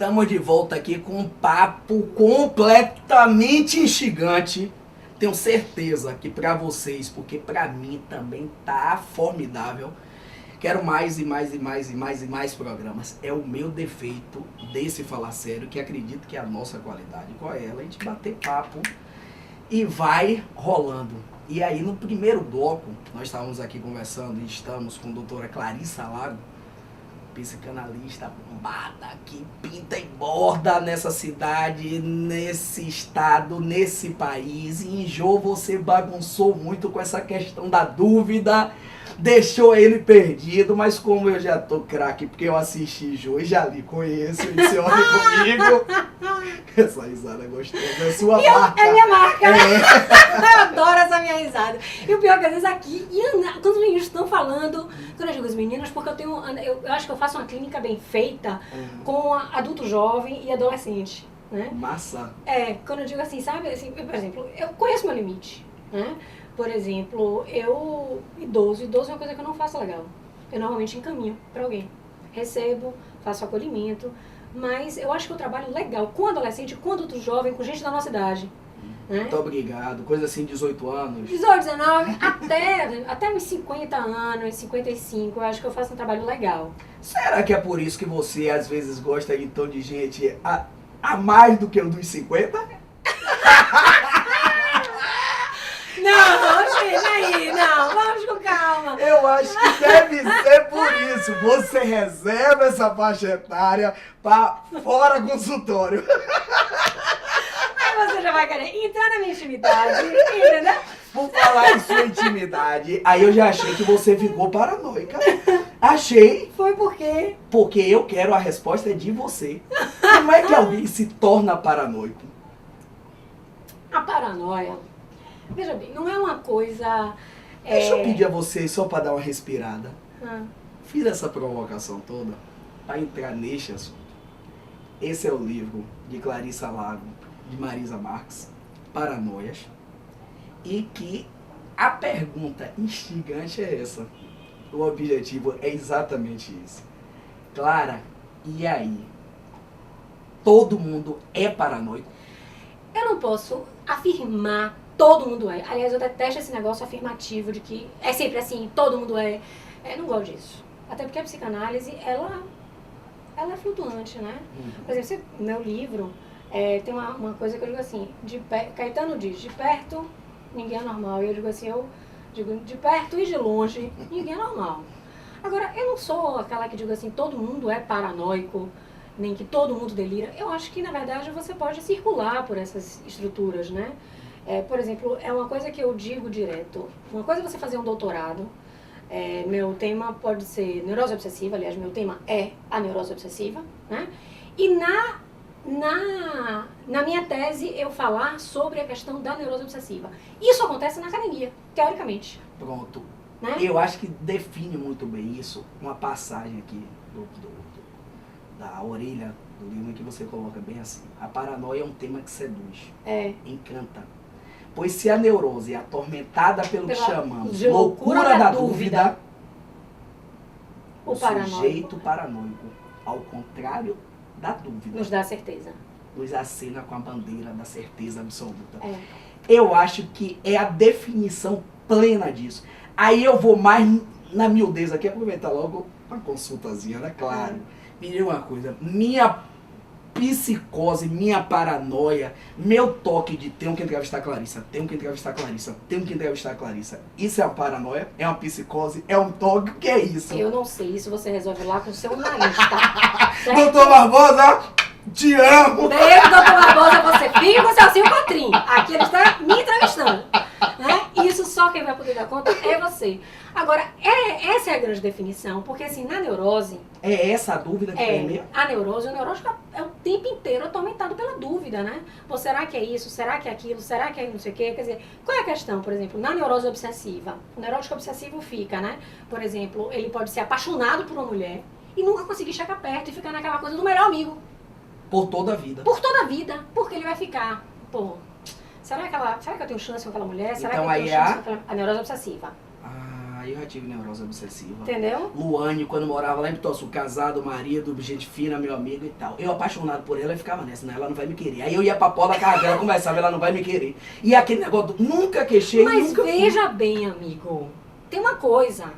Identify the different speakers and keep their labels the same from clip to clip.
Speaker 1: Estamos de volta aqui com um papo completamente instigante. Tenho certeza que para vocês, porque para mim também tá formidável. Quero mais e mais e mais e mais e mais programas. É o meu defeito desse Falar Sério, que acredito que é a nossa qualidade. Qual é ela? A gente bater papo e vai rolando. E aí no primeiro bloco, nós estávamos aqui conversando e estamos com a doutora Clarissa Lago, psicanalista bombada, que pinta e borda nessa cidade, nesse estado, nesse país. E em Jô você bagunçou muito com essa questão da dúvida, deixou ele perdido, mas como eu já tô craque, porque eu assisti Jô e já lhe conheço, e se olha comigo. Essa risada gostosa é sua marca.
Speaker 2: É minha marca.
Speaker 1: É.
Speaker 2: Eu adoro essa minha risada. E o pior é que às vezes aqui, quando os meninos estão falando, quando eu digo os meninos, porque eu acho que eu faço uma clínica bem feita com adulto jovem e adolescente, né?
Speaker 1: Massa.
Speaker 2: Quando eu digo assim, sabe, assim, por exemplo, eu conheço meu limite, né? Por exemplo, idoso é uma coisa que eu não faço legal. Eu normalmente encaminho para alguém. Recebo, faço acolhimento, mas eu acho que eu trabalho legal com adolescente, com adulto jovem, com gente da nossa idade. Né?
Speaker 1: Muito obrigado. Coisa assim, 18 anos.
Speaker 2: 18, 19, até uns 50 anos, 55, eu acho que eu faço um trabalho legal.
Speaker 1: Será que é por isso que você às vezes gosta então de gente a mais do que o dos 50?
Speaker 2: Não, gente, aí, não, vamos com calma.
Speaker 1: Eu acho que deve ser por isso. Você reserva essa faixa etária para fora consultório.
Speaker 2: Aí você já vai querer entrar na minha intimidade, entendeu?
Speaker 1: Por falar em sua intimidade, aí eu já achei que você ficou paranoica. Achei.
Speaker 2: Foi porque
Speaker 1: Porque eu quero a resposta de você. Como é que alguém se torna paranoico?
Speaker 2: a paranoia, veja bem, não é uma coisa...
Speaker 1: Deixa eu pedir a você, só para dar uma respirada.
Speaker 2: Ah,
Speaker 1: Fiz essa provocação toda para entrar neste assunto. Esse é o livro de Clarissa Lago, de Marisa Marques, Paranoias. E que a pergunta instigante é essa. O objetivo é exatamente isso. Clara, e aí? Todo mundo é paranoico?
Speaker 2: eu não posso afirmar todo mundo é. Aliás, eu detesto esse negócio afirmativo de que é sempre assim, todo mundo é. Eu não gosto disso. Até porque a psicanálise, ela é flutuante, né? Por exemplo, no meu livro, tem uma coisa que eu digo assim, Caetano diz, de perto, ninguém é normal. E eu digo assim, eu digo, de perto e de longe, ninguém é normal. Agora, eu não sou aquela que digo assim, todo mundo é paranoico, nem que todo mundo delira. Eu acho que, na verdade, você pode circular por essas estruturas, né? Por exemplo, é uma coisa que eu digo direto. Uma coisa é você fazer um doutorado. Meu tema pode ser neurose obsessiva, aliás, meu tema é a neurose obsessiva, né? E na minha tese eu falar sobre a questão da neurose obsessiva. Isso acontece na academia, teoricamente.
Speaker 1: Pronto.
Speaker 2: Né?
Speaker 1: Eu acho que define muito bem isso, uma passagem aqui da orelha do livro que você coloca bem assim. A paranoia é um tema que seduz, encanta. Pois se a neurose é atormentada pelo que chamamos
Speaker 2: de loucura da dúvida,
Speaker 1: o sujeito paranoico, ao contrário da dúvida,
Speaker 2: nos dá certeza.
Speaker 1: Nos acena com a bandeira da certeza absoluta. Eu acho que é a definição plena disso. Aí eu vou mais na miudeza aqui, aproveitar logo uma consultazinha, né? Claro. Me diga uma coisa, minha psicose, minha paranoia, meu toque de tenho que entrevistar a Clarissa, tenho que entrevistar a Clarissa, tenho que entrevistar a Clarissa. Isso é uma paranoia? É uma psicose? É um toque? O que é isso?
Speaker 2: Eu não sei, isso você resolve lá com o seu analista.
Speaker 1: Doutor Barbosa, te amo!
Speaker 2: Beijo, doutor Barbosa, você fica com seu Silvio Cotrim. Aqui ele está me entrevistando. Né? Isso só quem vai poder dar conta é você. Agora, essa é a grande definição, porque assim, na neurose...
Speaker 1: É essa a dúvida que tem mesmo?
Speaker 2: A neurose, o neurótico é o tempo inteiro atormentado pela dúvida, né? Pô, será que é isso? Será que é aquilo? Será que é não sei o quê? Quer dizer, qual é a questão, por exemplo, na neurose obsessiva? O neurótico obsessivo fica, né? Por exemplo, ele pode ser apaixonado por uma mulher e nunca conseguir chegar perto e ficar naquela coisa do melhor amigo.
Speaker 1: Por toda a vida.
Speaker 2: Por toda a vida, porque ele vai ficar, pô, será que eu tenho chance com aquela mulher? Será
Speaker 1: então,
Speaker 2: que eu tenho chance com a neurose obsessiva?
Speaker 1: Eu já tive neurose obsessiva.
Speaker 2: Entendeu?
Speaker 1: Luane, quando morava lá em Pitoçu, casado, marido, gente fina, meu amigo e tal. Eu apaixonado por ela, eu ficava nessa, né? Ela não vai me querer. Aí eu ia pra porta da casa dela, conversava, ela não vai me querer. E aquele negócio, nunca queixei,
Speaker 2: Mas
Speaker 1: nunca
Speaker 2: veja bem, amigo, tem uma coisa.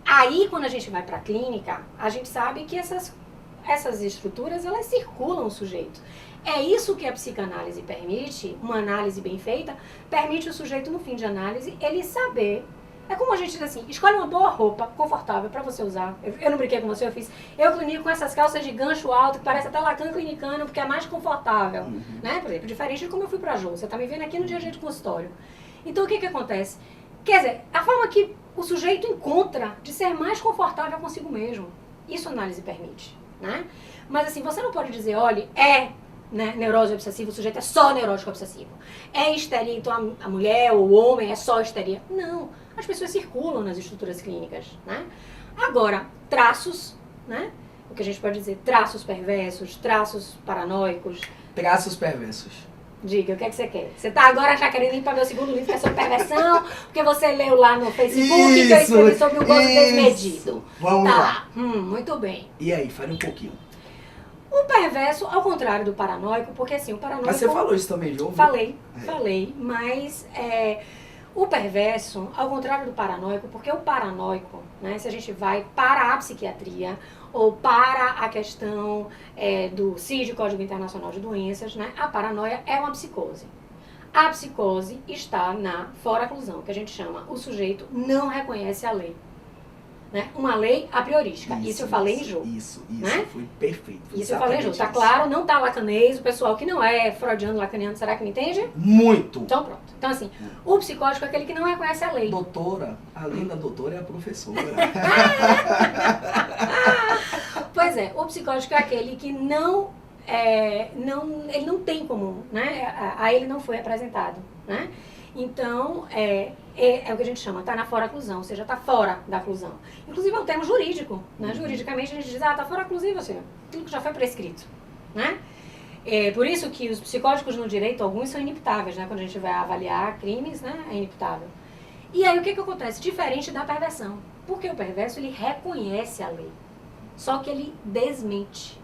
Speaker 2: Aí, quando a gente vai pra clínica, a gente sabe que essas estruturas, elas circulam o sujeito. É isso que a psicanálise permite, uma análise bem feita, permite o sujeito, no fim de análise, ele saber. É como a gente diz assim, escolhe uma boa roupa, confortável, pra você usar. Eu não brinquei com você, eu clinico com essas calças de gancho alto, que parece até Lacan clinicano, porque é mais confortável. Né? Por exemplo, diferente de como eu fui pra Jô. Você tá me vendo aqui no dia a dia de consultório. Então, o que acontece? Quer dizer, a forma que o sujeito encontra de ser mais confortável consigo mesmo. Isso a análise permite, né? Mas assim, você não pode dizer, olha, né, neurose obsessiva, o sujeito é só neurótico obsessivo. É histeria, então a mulher ou o homem é só histeria. Não, as pessoas circulam nas estruturas clínicas, né? Agora, traços, né? O que a gente pode dizer, traços perversos, traços paranoicos.
Speaker 1: Traços perversos.
Speaker 2: Diga, o que é que você quer? Você tá agora já querendo ir para meu segundo livro, que é sobre perversão, porque você leu lá no Facebook que eu escrevi sobre o gozo desmedido.
Speaker 1: Vamos lá.
Speaker 2: Muito bem.
Speaker 1: E aí, fale um pouquinho.
Speaker 2: O perverso, ao contrário do paranoico, porque assim, o paranoico...
Speaker 1: Mas você falou isso também, João?
Speaker 2: Falei, mas o perverso, ao contrário do paranoico, porque o paranoico, né, se a gente vai para a psiquiatria ou para a questão do CID, Código Internacional de Doenças, né, a paranoia é uma psicose. A psicose está na foraclusão, que a gente chama o sujeito não reconhece a lei. Né? Uma lei a priorística. Isso eu falei em Jô.
Speaker 1: Isso,
Speaker 2: né?
Speaker 1: Foi perfeito.
Speaker 2: Isso eu falei em Jô. Tá claro, não tá lacanês, o pessoal que não é freudiano, lacaniano, será que me entende?
Speaker 1: Muito.
Speaker 2: Então pronto. Então assim, o psicótico é aquele que não reconhece a lei.
Speaker 1: Doutora, além da doutora é a professora.
Speaker 2: Pois é, o psicótico é aquele que ele não tem como, né? A ele não foi apresentado, né? Então, é o que a gente chama, tá na fora-clusão, ou seja, tá fora da clusão. Inclusive é um termo jurídico, né? Juridicamente a gente diz, tá fora clusiva, assim, tudo que já foi prescrito, né? Por isso que os psicóticos no direito, alguns são inimputáveis, né? Quando a gente vai avaliar crimes, né? É inimputável. E aí o que acontece? Diferente da perversão. Porque o perverso, ele reconhece a lei, só que ele desmente.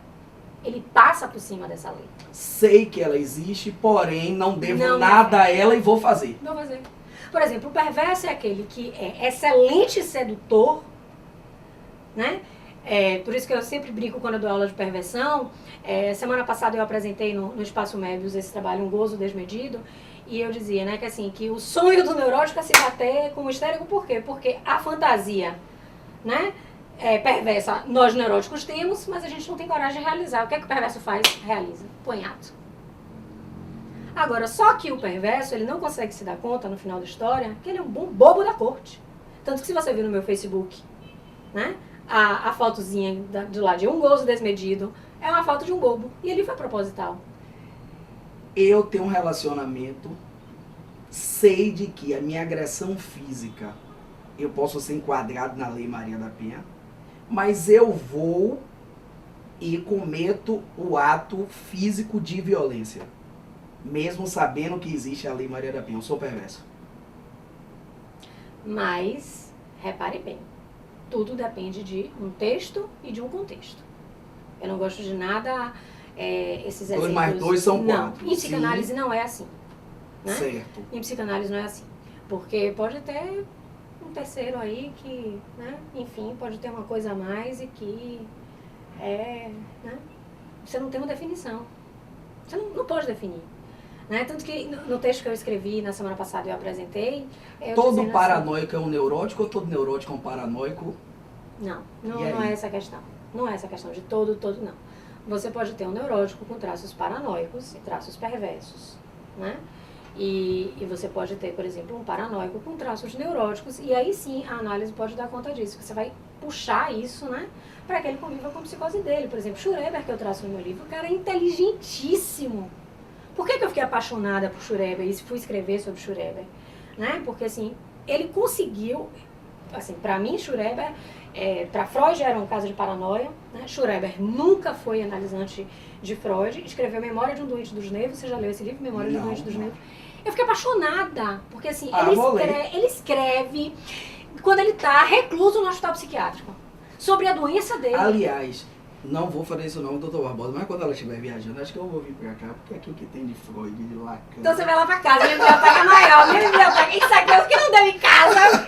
Speaker 2: Ele passa por cima dessa lei.
Speaker 1: Sei que ela existe, porém não devo nada a ela e vou fazer.
Speaker 2: Vou fazer. Por exemplo, o perverso é aquele que é excelente sedutor, né? Por isso que eu sempre brinco quando eu dou aula de perversão. Semana passada eu apresentei no Espaço Mébius esse trabalho, Um Gozo Desmedido, e eu dizia, né, que assim, que o sonho do neurótico é se bater com o histérico, por quê? Porque a fantasia, né? Perversa, nós neuróticos temos, mas a gente não tem coragem de realizar. O que é que o perverso faz? Realiza. Põe ato. Agora, só que o perverso, ele não consegue se dar conta, no final da história, que ele é um bom bobo da corte. Tanto que se você vir no meu Facebook, né, a fotozinha do lado de Um Gozo Desmedido, é uma foto de um bobo. E ele foi proposital.
Speaker 1: Eu tenho um relacionamento, sei de que a minha agressão física, eu posso ser enquadrado na Lei Maria da Penha, mas eu vou e cometo o ato físico de violência, mesmo sabendo que existe a Lei Maria da Penha. Eu sou perverso.
Speaker 2: Mas, repare bem, tudo depende de um texto e de um contexto. Eu não gosto de nada, esses exemplos...
Speaker 1: 2 mais 2 são 4.
Speaker 2: Não, em psicanálise não é assim. Né?
Speaker 1: Certo.
Speaker 2: Em psicanálise não é assim. Porque pode ter um terceiro aí que, né, enfim, pode ter uma coisa a mais e que né, você não tem uma definição. Você não pode definir. Né? Tanto que no texto que eu escrevi na semana passada eu apresentei...
Speaker 1: Todo paranoico é um neurótico ou todo neurótico é um paranoico?
Speaker 2: Não é essa a questão. Não é essa a questão de todo, não. Você pode ter um neurótico com traços paranoicos e traços perversos, né? E você pode ter, por exemplo, um paranoico com traços neuróticos, e aí sim a análise pode dar conta disso, que você vai puxar isso, né, para que ele conviva com a psicose dele. Por exemplo, Schreber, que eu traço no meu livro, o cara é inteligentíssimo. Por que eu fiquei apaixonada por Schreber e fui escrever sobre Schreber? Né? Porque, assim, ele conseguiu, assim, para mim, Schreber, para Freud era um caso de paranoia, né? Schreber nunca foi analisante de Freud, escreveu Memória de um Doente dos Nervos. Você já leu esse livro, Memória de um Doente dos Nervos? Eu fiquei apaixonada, porque assim, ele escreve quando ele está recluso no hospital psiquiátrico. Sobre a doença dele.
Speaker 1: Aliás, não vou fazer isso não, doutor Barbosa, mas quando ela estiver viajando, acho que eu vou vir pra cá, porque aqui o que tem de Freud, de Lacan...
Speaker 2: Então você vai lá pra casa, minha biblioteca é maior, minha biblioteca... Isso aqui é o que não deu em casa.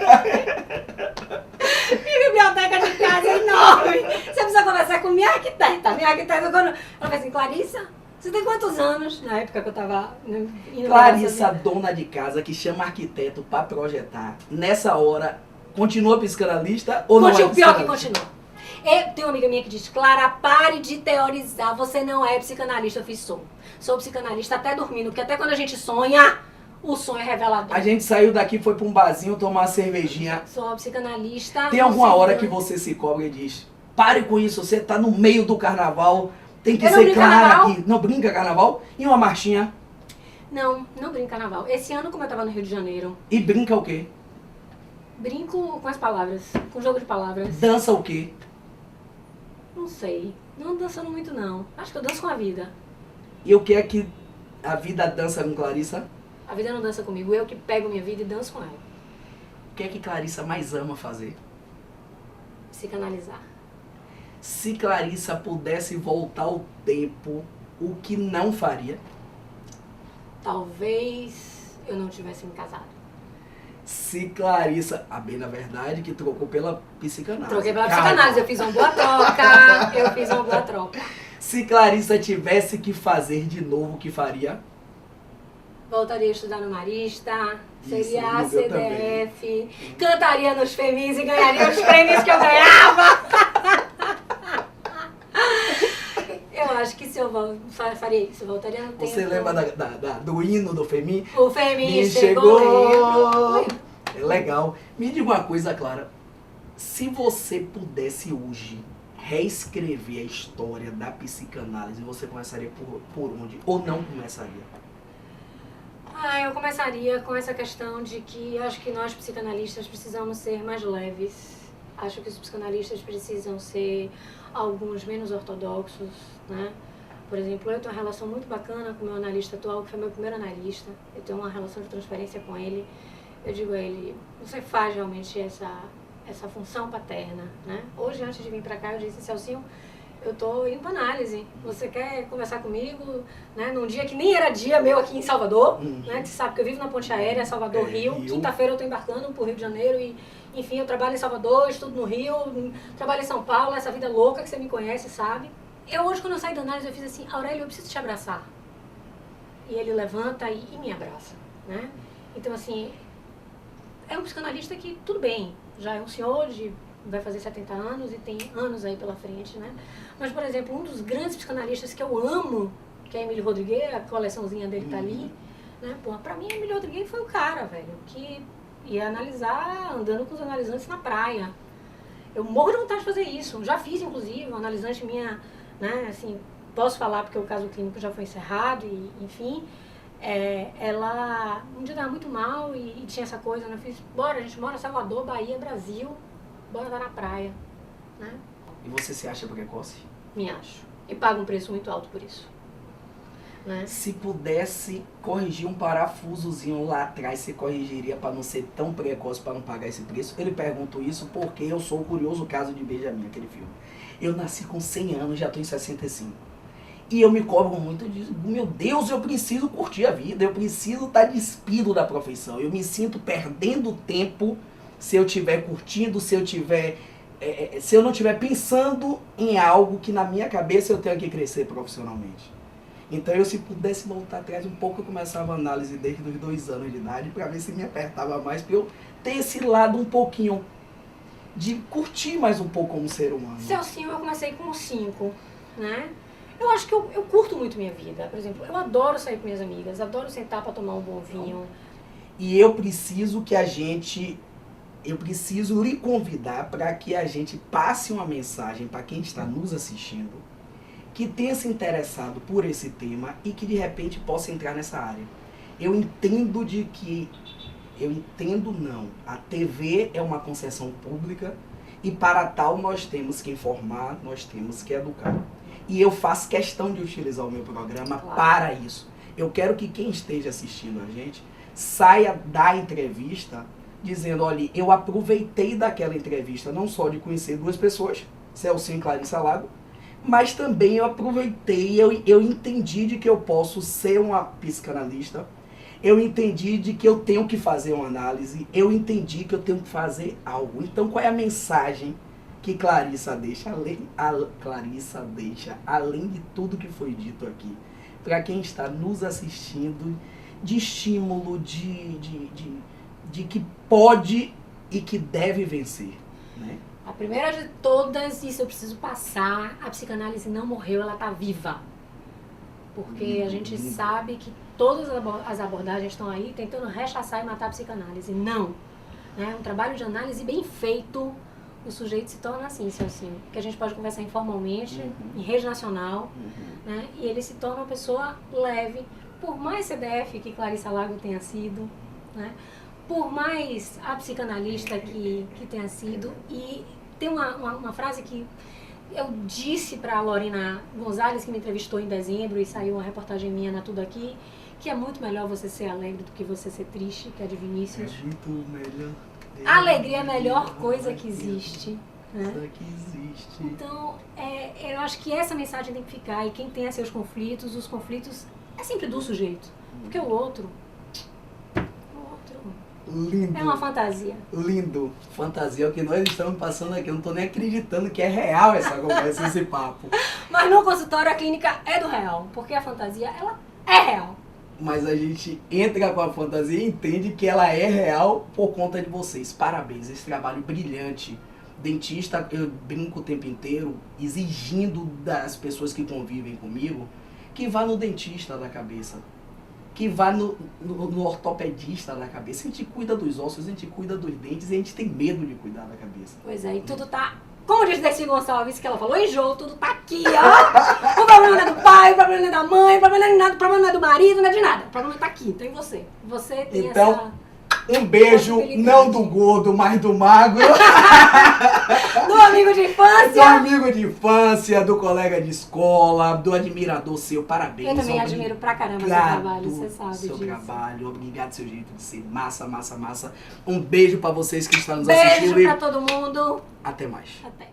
Speaker 2: Minha biblioteca de casa é enorme. Você precisa conversar com minha arquiteta. Minha arquiteta, quando... ela fala assim, Clarissa, você tem quantos anos? Na época que eu tava indo...
Speaker 1: Clarissa, dona de casa, que chama arquiteto pra projetar, nessa hora, continua psicanalista ou não é
Speaker 2: Continua, pior que
Speaker 1: psicanalista?
Speaker 2: continua. Tem uma amiga minha que diz, Clara, pare de teorizar, você não é psicanalista. Eu fiz, sou psicanalista até dormindo, porque até quando a gente sonha, o sonho é revelador.
Speaker 1: A gente saiu daqui e foi pra um barzinho tomar uma cervejinha.
Speaker 2: Sou psicanalista.
Speaker 1: Tem alguma hora que você se cobra e diz, pare com isso, você tá no meio do carnaval, tem que
Speaker 2: Eu não
Speaker 1: ser
Speaker 2: brinco
Speaker 1: clara
Speaker 2: carnaval?
Speaker 1: aqui. Não brinca carnaval? E uma marchinha?
Speaker 2: Não brinco carnaval. Esse ano, como eu tava no Rio de Janeiro,
Speaker 1: E brinca o quê?
Speaker 2: brinco com as palavras, com jogo de palavras.
Speaker 1: Dança o quê?
Speaker 2: Não sei. Não dançando muito, não. Acho que eu danço com a vida.
Speaker 1: E o que é que a vida dança com Clarissa?
Speaker 2: A vida não dança comigo. Eu que pego minha vida e danço com ela.
Speaker 1: O que é que Clarissa mais ama fazer?
Speaker 2: Psicanalizar.
Speaker 1: Se Clarissa pudesse voltar ao tempo, o que não faria?
Speaker 2: Talvez eu não tivesse me casado.
Speaker 1: Se Clarissa, bem na verdade, que trocou pela psicanálise.
Speaker 2: Troquei pela
Speaker 1: Calma.
Speaker 2: psicanálise. Eu fiz uma boa troca.
Speaker 1: Se Clarissa tivesse que fazer de novo, o que faria?
Speaker 2: Voltaria a estudar no Marista.
Speaker 1: Isso,
Speaker 2: Seria
Speaker 1: no meu
Speaker 2: ACDF. Cantaria nos FEMIs e ganharia os prêmios que eu ganhava. Eu acho que se eu faria isso, eu voltaria no tempo.
Speaker 1: Você lembra do hino do FEMI?
Speaker 2: O FEMI
Speaker 1: Me
Speaker 2: chegou.
Speaker 1: chegou. É legal. Me diga uma coisa, Clara. Se você pudesse hoje reescrever a história da psicanálise, você começaria por onde? Ou não começaria?
Speaker 2: Eu começaria com essa questão de que acho que nós psicanalistas precisamos ser mais leves. Acho que os psicanalistas precisam ser alguns menos ortodoxos, né? Por exemplo, eu tenho uma relação muito bacana com o meu analista atual, que foi meu primeiro analista. Eu tenho uma relação de transferência com ele. Eu digo a ele, você faz realmente essa função paterna, né? Hoje, antes de vir para cá, eu disse, Celcinho, eu tô indo para análise. Você quer conversar comigo, né? Num dia que nem era dia meu aqui em Salvador, né? Você sabe que eu vivo na ponte aérea, Salvador-Rio. Quinta-feira eu tô embarcando pro Rio de Janeiro e, enfim, eu trabalho em Salvador, estudo no Rio, trabalho em São Paulo, essa vida louca que você me conhece, sabe? Eu hoje, quando eu saí da análise, eu fiz assim, Aurélio, eu preciso te abraçar. E ele levanta e me abraça, né? Então, assim, é um psicanalista que, tudo bem, já é um senhor vai fazer 70 anos e tem anos aí pela frente, né? Mas, por exemplo, um dos grandes psicanalistas que eu amo, que é Emílio Rodrigues, a coleçãozinha dele tá ali, né? Pô, pra mim, Emílio Rodrigues foi o cara, velho, que ia analisar andando com os analisantes na praia. Eu morro de vontade de fazer isso. Já fiz, inclusive, uma analisante minha, né? Assim, posso falar porque o caso clínico já foi encerrado e, enfim... ela um dia estava muito mal e tinha essa coisa, né? Eu fiz, bora, a gente mora em Salvador, Bahia, Brasil, bora lá na praia, né?
Speaker 1: E você se acha precoce?
Speaker 2: Me acho. E pago um preço muito alto por isso, né?
Speaker 1: Se pudesse corrigir um parafusozinho lá atrás, você corrigiria para não ser tão precoce, para não pagar esse preço? Ele perguntou isso porque eu sou o curioso caso de Benjamin, aquele filme. Eu nasci com 100 anos, já estou em 65. E eu me cobro muito disso. Meu Deus, eu preciso curtir a vida, eu preciso estar despido da profissão. Eu me sinto perdendo tempo se eu estiver curtindo, se eu não estiver pensando em algo que na minha cabeça eu tenho que crescer profissionalmente. Então eu, se pudesse voltar atrás um pouco, eu começava a análise desde os 2 anos de idade para ver se me apertava mais, para eu ter esse lado um pouquinho de curtir mais um pouco como ser humano.
Speaker 2: Celcinho, eu comecei com 5, né? Eu acho que eu curto muito minha vida. Por exemplo, eu adoro sair com minhas amigas, adoro sentar para tomar um bom vinho.
Speaker 1: E eu preciso lhe convidar para que a gente passe uma mensagem para quem está nos assistindo, que tenha se interessado por esse tema e que de repente possa entrar nessa área. Eu entendo não, a TV é uma concessão pública e para tal nós temos que informar, nós temos que educar. E eu faço questão de utilizar o meu programa para isso. Eu quero que quem esteja assistindo a gente saia da entrevista dizendo, olha, eu aproveitei daquela entrevista não só de conhecer duas pessoas, Celcinho e Clarissa Lago, mas também eu aproveitei, eu entendi de que eu posso ser uma psicanalista, eu entendi de que eu tenho que fazer uma análise, eu entendi que eu tenho que fazer algo. Então, qual é a mensagem que Clarissa deixa, além de tudo que foi dito aqui, para quem está nos assistindo, de estímulo, de que pode e que deve vencer, né?
Speaker 2: A primeira de todas, isso eu preciso passar, a psicanálise não morreu, ela está viva. Porque a gente sabe que todas as abordagens estão aí tentando rechaçar e matar a psicanálise. Não. Né? Um trabalho de análise bem feito, o sujeito se torna assim, Celcinho. Que a gente pode conversar informalmente, em rede nacional, né? E ele se torna uma pessoa leve, por mais CDF que Clarissa Lago tenha sido, né? Por mais a psicanalista que tenha sido. E tem uma frase que eu disse para a Lorena Gonzalez, que me entrevistou em dezembro, e saiu uma reportagem minha na Tudo Aqui, que é muito melhor você ser alegre do que você ser triste, que é de Vinícius.
Speaker 1: É muito melhor.
Speaker 2: A alegria é a melhor coisa que existe. Né?
Speaker 1: Que existe.
Speaker 2: Então, eu acho que essa mensagem tem que ficar. E quem tem seus conflitos, os conflitos é sempre do sujeito. Porque o outro
Speaker 1: lindo.
Speaker 2: É uma fantasia.
Speaker 1: Lindo. Fantasia é o que nós estamos passando aqui. Eu não estou nem acreditando que é real essa conversa, esse papo.
Speaker 2: Mas no consultório a clínica é do real. Porque a fantasia, ela é real.
Speaker 1: Mas a gente entra com a fantasia e entende que ela é real por conta de vocês. Parabéns, esse trabalho brilhante. Dentista, eu brinco o tempo inteiro, exigindo das pessoas que convivem comigo, que vá no dentista da cabeça. Que vá no ortopedista da cabeça. A gente cuida dos ossos, a gente cuida dos dentes e a gente tem medo de cuidar da cabeça.
Speaker 2: Pois é, e tudo tá... Como diz Dercy Gonçalves, que ela falou, enjoo, tudo tá aqui, ó. O problema não é do pai, o problema não é da mãe, o problema não é de nada, o problema não é do marido, não é de nada. O problema tá aqui, tá em você. Você tem
Speaker 1: então, um beijo, não do gordo, mas do magro.
Speaker 2: Do amigo de infância.
Speaker 1: Do amigo de infância, do colega de escola, do admirador seu, parabéns.
Speaker 2: Eu também admiro pra caramba seu trabalho, você sabe disso. Seu trabalho,
Speaker 1: obrigado seu jeito de ser, massa, massa, massa. Um beijo pra vocês que estão nos
Speaker 2: assistindo.
Speaker 1: assistindo.
Speaker 2: Beijo pra todo mundo.
Speaker 1: Até mais.
Speaker 2: Até.